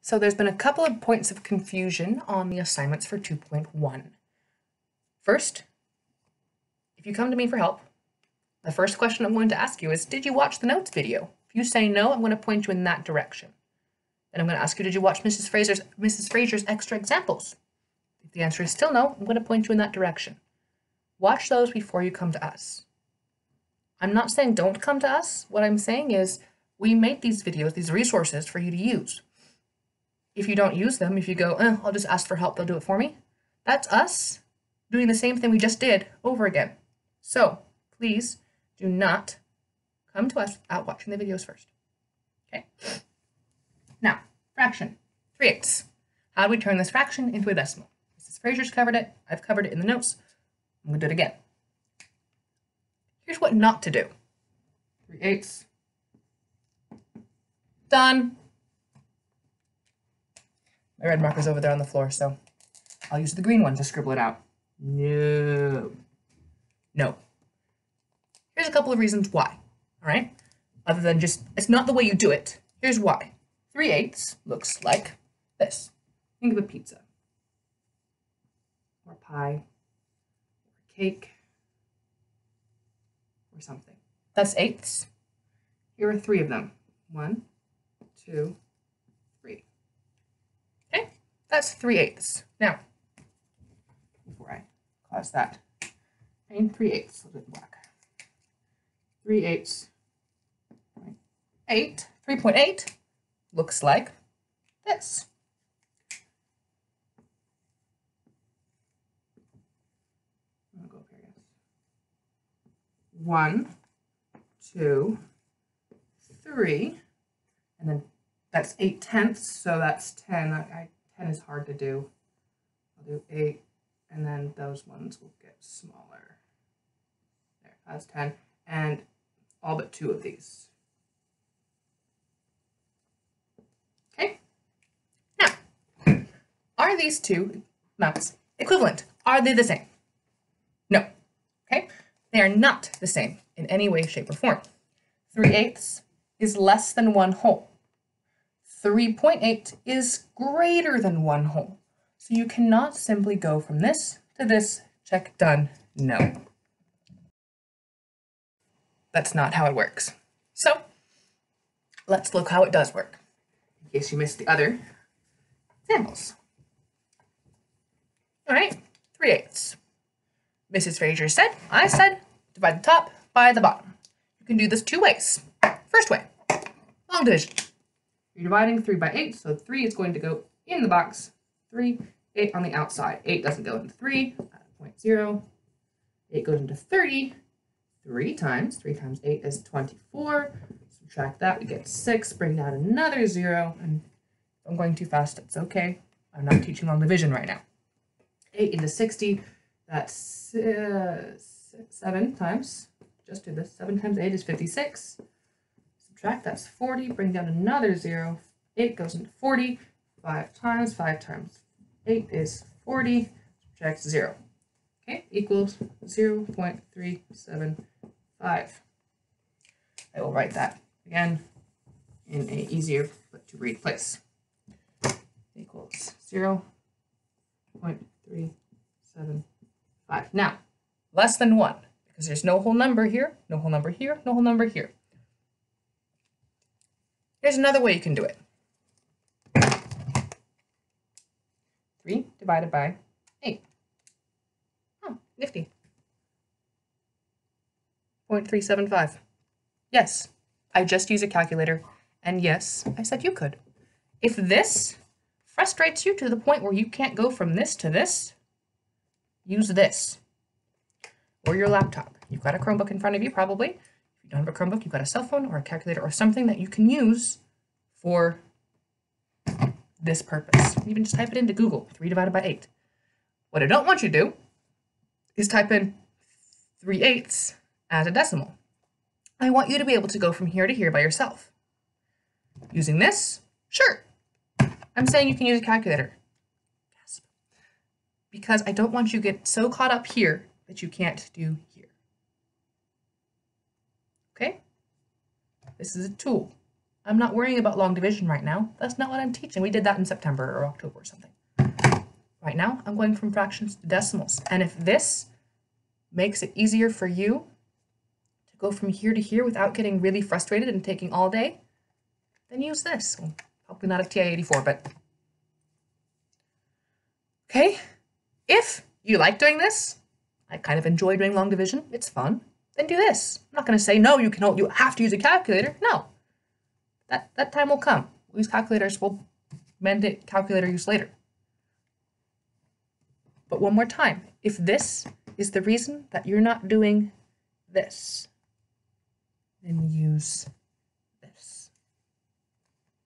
So there's been a couple of points of confusion on the assignments for 2.1. First, if you come to me for help, the first question I'm going to ask you is, did you watch the notes video? If you say no, I'm going to point you in that direction. Then I'm going to ask you, did you watch Mrs. Fraser's extra examples? If the answer is still no, I'm going to point you in that direction. Watch those before you come to us. I'm not saying don't come to us. What I'm saying is we made these videos, these resources for you to use. If you don't use them, if you go, I'll just ask for help, they'll do it for me, that's us doing the same thing we just did over again. So please do not come to us without watching the videos first. Okay. Now, fraction, 3/8. How do we turn this fraction into a decimal? Mrs. Fraser's covered it. I've covered it in the notes. I'm going to do it again. Here's what not to do. 3/8. Done. My red marker's over there on the floor, so I'll use the green one to scribble it out. No. No. Here's a couple of reasons why, all right? Other than just, it's not the way you do it. Here's why. 3/8 looks like this. Think of a pizza, or pie, or cake, or something. That's eighths. Here are 3 of them. 1, 2, 3. Okay, that's 3/8. Now, before I cause that, and 3/8, I'll do it in black. 3/8, 3.8 looks like this. I'm gonna go up here, yes. 1, 2, 3, and then that's 8/10, so that's 10. 10 is hard to do. I'll do 8, and then those ones will get smaller. There, that's 10, and all but 2 of these. Okay. Now, are these 2 amounts equivalent? Are they the same? No. Okay. They are not the same in any way, shape, or form. 3/8 is less than 1 whole. 3.8 is greater than 1 whole. So you cannot simply go from this to this, check, done, no. That's not how it works. So let's look how it does work, in case you missed the other examples. All right, 3/8. Mrs. Fraser said, I said, divide the top by the bottom. You can do this 2 ways. First way, long division. You're dividing 3 by 8, so 3 is going to go in the box. 3, 8 on the outside. 8 doesn't go into 3, 0.0. 8 goes into 30. 3 times 8 is 24. Subtract that, we get 6. Bring down another 0. And if I'm going too fast, it's okay. I'm not teaching long division right now. 8 into 60, that's 7 times. Just do this. 7 times 8 is 56. Subtract, that's 40. Bring down another 0. 8 goes into 40. 5 times 8 is 40. Subtract 0. Okay, equals 0.375. I will write that again in an easier but to read place. Equals 0.375. Now, less than 1, because there's no whole number here, no whole number here, no whole number here. Here's another way you can do it. 3 divided by 8. Oh, nifty. 0.375. Yes, I just use a calculator, and yes, I said you could. If this frustrates you to the point where you can't go from this to this, use this. Or your laptop. You've got a Chromebook in front of you, probably. If you don't have a Chromebook, you've got a cell phone or a calculator or something that you can use for this purpose. Even just type it into Google, 3 divided by 8. What I don't want you to do is type in 3/8 as a decimal. I want you to be able to go from here to here by yourself. Using this, sure. I'm saying you can use a calculator. Yes. Because I don't want you to get so caught up here that you can't do here. Okay? This is a tool. I'm not worrying about long division right now. That's not what I'm teaching. We did that in September or October or something. Right now, I'm going from fractions to decimals. And if this makes it easier for you to go from here to here without getting really frustrated and taking all day, then use this. Well, probably not a TI-84, but okay. If you like doing this, I kind of enjoy doing long division, it's fun, then do this. I'm not going to say, no, you have to use a calculator. No, that time will come. We'll use calculators, we'll mandate calculator use later. But one more time, if this is the reason that you're not doing this, then use